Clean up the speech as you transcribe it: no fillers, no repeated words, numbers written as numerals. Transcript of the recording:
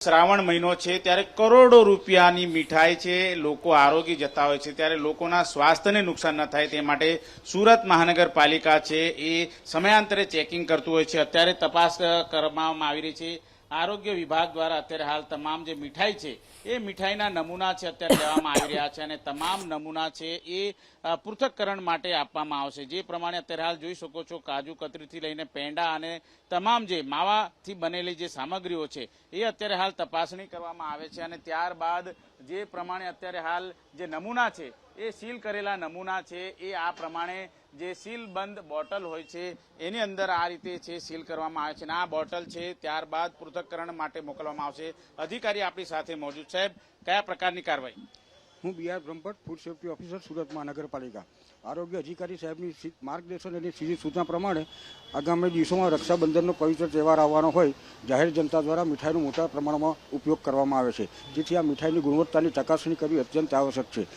શ્રાવણ મહિનો છે ત્યારે કરોડો રૂપિયાની મીઠાઈ છે લોકો આરોગી જતા હોય છે ત્યારે લોકોના સ્વાસ્થ્યને નુકસાન ન થાય તે માટે સુરત મહાનગરપાલિકા છે એ સમયાંતરે ચેકિંગ કરતું હોય છે। અત્યારે તપાસ કરવામાં આવી રહી છે। આરોગ્ય વિભાગ દ્વારા અત્યારે હાલ તમામ જે મીઠાઈ છે એ મીઠાઈના નમૂના છે અત્યારે લેવામાં આવી રહ્યા છે અને તમામ નમૂના છે એ પૃથક્કરણ માટે આપવામાં આવશે। જે પ્રમાણે અત્યારે હાલ જોઈ શકો છો કાજુ કતરીથી લઈને પેંડા અને તમામ જે માવાથી બનેલી જે સામગ્રીઓ છે એ અત્યારે હાલ તપાસણી કરવામાં આવે છે અને ત્યારબાદ જે પ્રમાણે અત્યારે હાલ જે નમૂના છે એ સીલ કરેલા નમૂના છે એ આ પ્રમાણે જે સીલબંધ બોટલ હોય છે એની અંદર આ રીતે છે સીલ કરવામાં આવે છે અને આ બોટલ છે ત્યારબાદ પૃથક્કરણ માટે મોકલવામાં આવશે। અધિકારી આપણી સાથે મોજૂદ સાહેબ, કયા પ્રકારની કાર્યવાહી? હું BR Brahmbhatt, food safety officer, Surat મહાનગરપાલિકા। આરોગ્ય અધિકારી સાહેબની માર્ગદર્શન અને સીધી સૂચના પ્રમાણે આગામી દિવસોમાં રક્ષાબંધનનો પવિત્ર તહેવાર આવવાનો હોય, જાહેર જનતા દ્વારા મીઠાઈનો મોટા પ્રમાણમાં ઉપયોગ કરવામાં આવે છે, જેથી આ મીઠાઈની ગુણવત્તાની ચકાસણી કરવી અત્યંત આવશ્યક છે।